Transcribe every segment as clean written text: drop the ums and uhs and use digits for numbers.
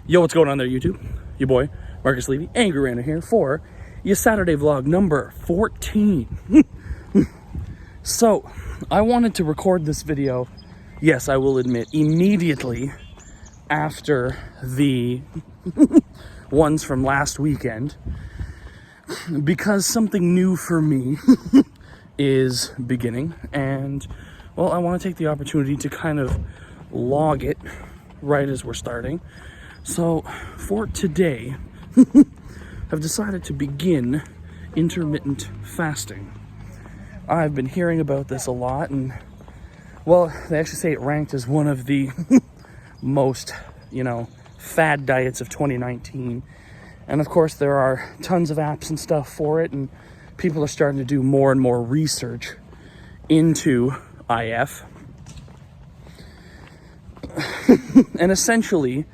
Yo, what's going on there, YouTube? Your boy, Marcus Levy, Angry Ranter here for your Saturday vlog number 14. So, I wanted to record this video, yes, I will admit, immediately after the ones from last weekend, because something new for me is beginning, and, well, I want to take the opportunity to kind of log it right as we're starting. So, for today, I've decided to begin intermittent fasting. I've been hearing about this a lot, and, well, they actually say it ranked as one of the most, fad diets of 2019. And, of course, there are tons of apps and stuff for it, and people are starting to do more and more research into IF. And essentially,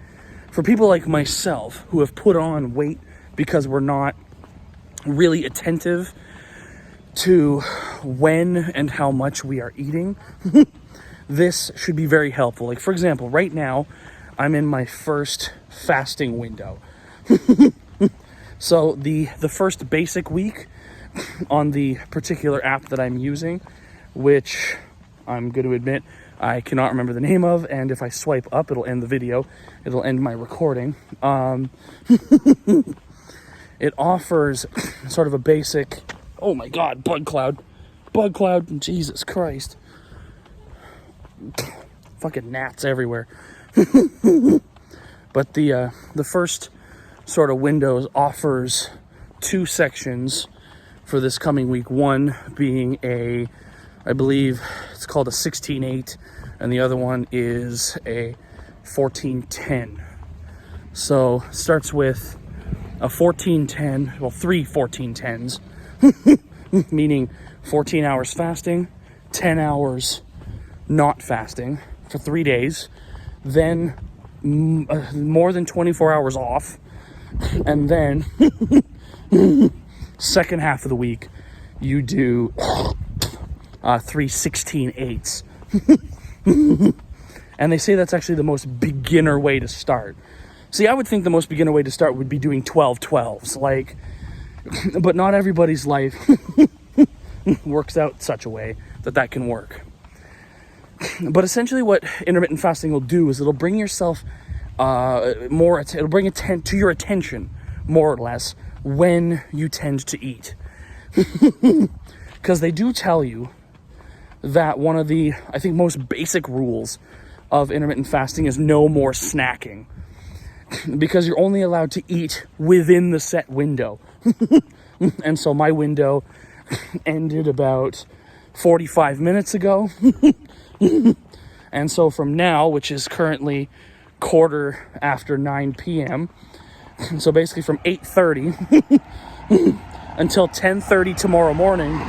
for people like myself who have put on weight because we're not really attentive to when and how much we are eating, this should be very helpful. Like, for example, right now, I'm in my first fasting window. So the first basic week on the particular app that I'm using, which I'm going to admit I cannot remember the name of, and if I swipe up, it'll end the video. It'll end my recording. It offers sort of a basic... Oh my God, bug cloud. Bug cloud, Jesus Christ. Fucking gnats everywhere. But the first sort of windows offers two sections for this coming week. One being I believe it's called a 16-8, and the other one is a 14-10. So it starts with a 14-10, well, three 14-10s, meaning 14 hours fasting, 10 hours not fasting for 3 days, then more than 24 hours off, and then second half of the week you do 3 16-8s. And they say that's actually the most beginner way to start. See, I would think the most beginner way to start would be doing 12-12s, but not everybody's life works out such a way that can work. But essentially what intermittent fasting will do is it'll bring yourself it'll bring to your attention, more or less, when you tend to eat. Because they do tell you that one of the, I think, most basic rules of intermittent fasting is no more snacking. Because you're only allowed to eat within the set window. And so my window ended about 45 minutes ago. And so from now, which is currently 9:15 p.m., so basically from 8:30 until 10:30 tomorrow morning,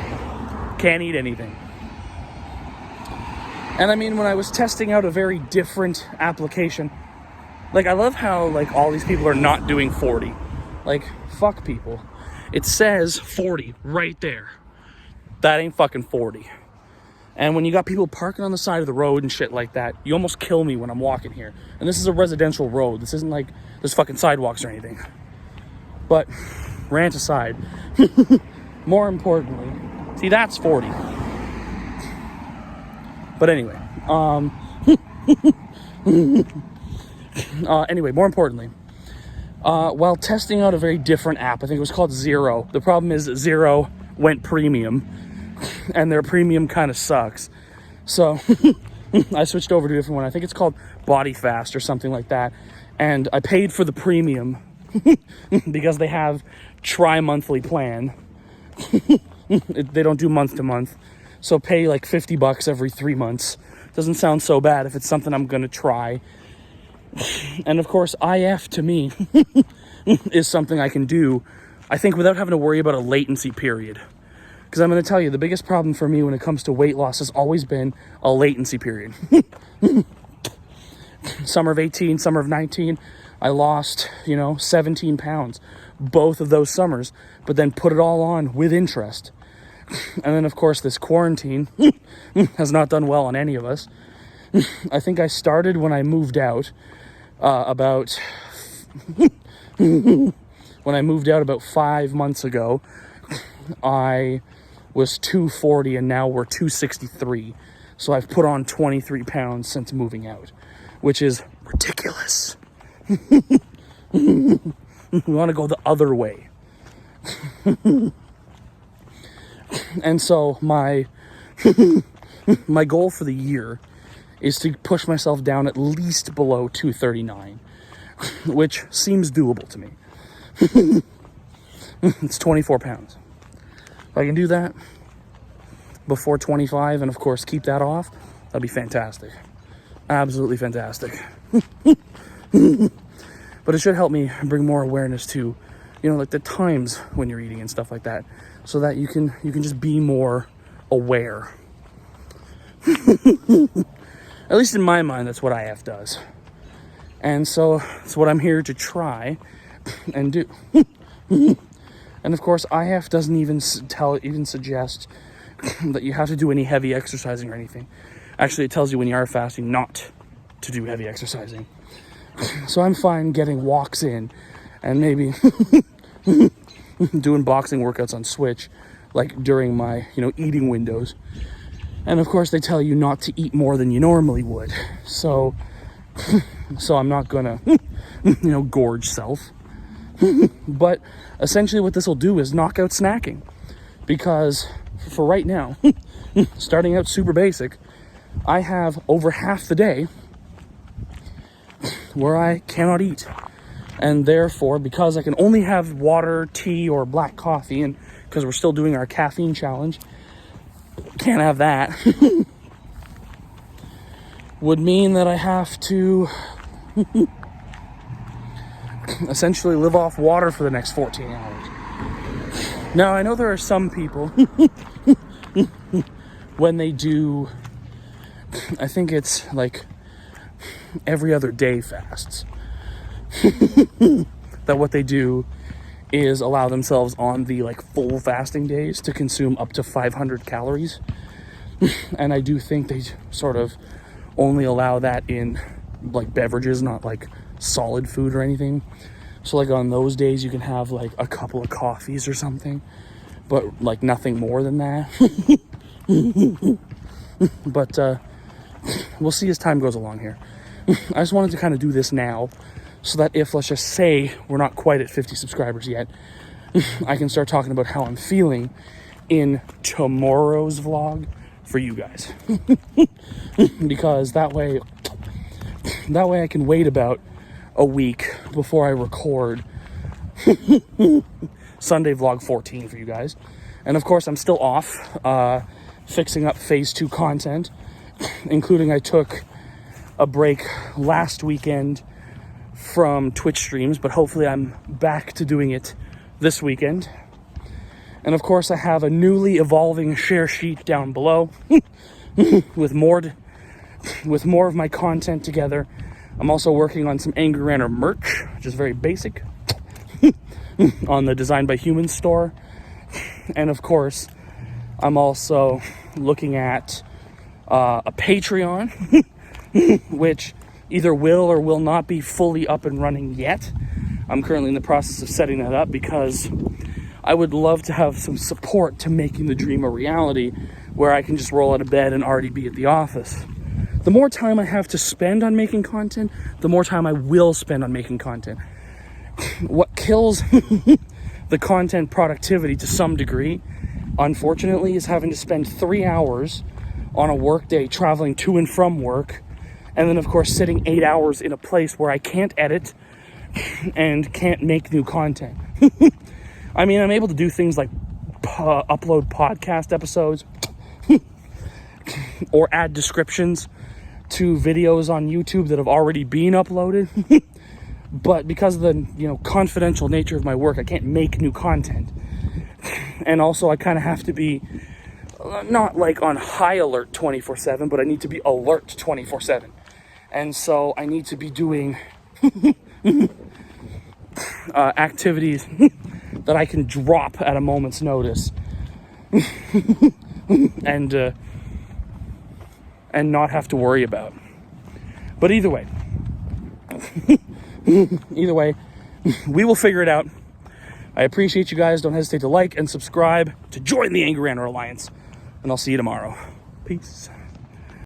can't eat anything. And I mean, when I was testing out a very different application, I love how, all these people are not doing 40. Fuck people. It says 40 right there. That ain't fucking 40. And when you got people parking on the side of the road and shit like that, you almost kill me when I'm walking here. And this is a residential road. This isn't like there's fucking sidewalks or anything. But, rant aside, more importantly, see, that's 40. But anyway, more importantly, while testing out a very different app, I think it was called Zero. The problem is that Zero went premium, and their premium kind of sucks. So I switched over to a different one. I think it's called Body Fast or something like that. And I paid for the premium because they have tri-monthly plan. They don't do month to month. So pay $50 every 3 months. Doesn't sound so bad if it's something I'm going to try. And of course, IF to me is something I can do, I think, without having to worry about a latency period. Because I'm going to tell you, the biggest problem for me when it comes to weight loss has always been a latency period. Summer of 18, summer of 19, I lost, 17 pounds. Both of those summers, but then put it all on with interest. And then, of course, this quarantine has not done well on any of us. I think I started when I moved out, about when I moved out about 5 months ago, I was 240 and now we're 263. So I've put on 23 pounds since moving out, which is ridiculous. We want to go the other way. And so my goal for the year is to push myself down at least below 239, which seems doable to me. It's 24 pounds. If I can do that before 25 and of course keep that off, that'd be fantastic. Absolutely fantastic. But it should help me bring more awareness to, like the times when you're eating and stuff like that, so that you can just be more aware. At least in my mind, that's what IF does. And so it's what I'm here to try and do. And of course, IF doesn't even suggest that you have to do any heavy exercising or anything. Actually, it tells you when you are fasting not to do heavy exercising. So I'm fine getting walks in and maybe doing boxing workouts on Switch, like during my, eating windows. And of course, they tell you not to eat more than you normally would. So I'm not gonna, gorge self. But essentially what this will do is knock out snacking. Because for right now, starting out super basic, I have over half the day where I cannot eat. And therefore, because I can only have water, tea, or black coffee, and because we're still doing our caffeine challenge, can't have that, would mean that I have to essentially live off water for the next 14 hours. Now, I know there are some people, when they do, I think it's like every other day fasts, that what they do is allow themselves on the full fasting days to consume up to 500 calories. And I do think they sort of only allow that in beverages, not solid food or anything. So on those days you can have a couple of coffees or something, but nothing more than that. But we'll see as time goes along here. I just wanted to kind of do this now so that if, let's just say, we're not quite at 50 subscribers yet, I can start talking about how I'm feeling in tomorrow's vlog for you guys. Because that way I can wait about a week before I record Sunday vlog 14 for you guys. And of course, I'm still off fixing up phase 2 content, including I took a break last weekend from Twitch streams, but hopefully I'm back to doing it this weekend. And of course, I have a newly evolving share sheet down below with more of my content together. I'm also working on some TheAngryRanter merch, which is very basic, on the Designed by Humans store. And of course, I'm also looking at a Patreon, which either will or will not be fully up and running yet. I'm currently in the process of setting that up because I would love to have some support to making the dream a reality, where I can just roll out of bed and already be at the office. The more time I have to spend on making content, the more time I will spend on making content. What kills the content productivity to some degree, unfortunately, is having to spend 3 hours on a work day traveling to and from work, and then of course sitting 8 hours in a place where I can't edit and can't make new content. I mean, I'm able to do things like upload podcast episodes or add descriptions to videos on YouTube that have already been uploaded. But because of the confidential nature of my work, I can't make new content. And also I kind of have to be not on high alert 24/7, but I need to be alert 24/7. And so I need to be doing activities that I can drop at a moment's notice and not have to worry about. But either way, Either way, we will figure it out. I appreciate you guys. Don't hesitate to like and subscribe to join the Angry Ranter Alliance. And I'll see you tomorrow. Peace.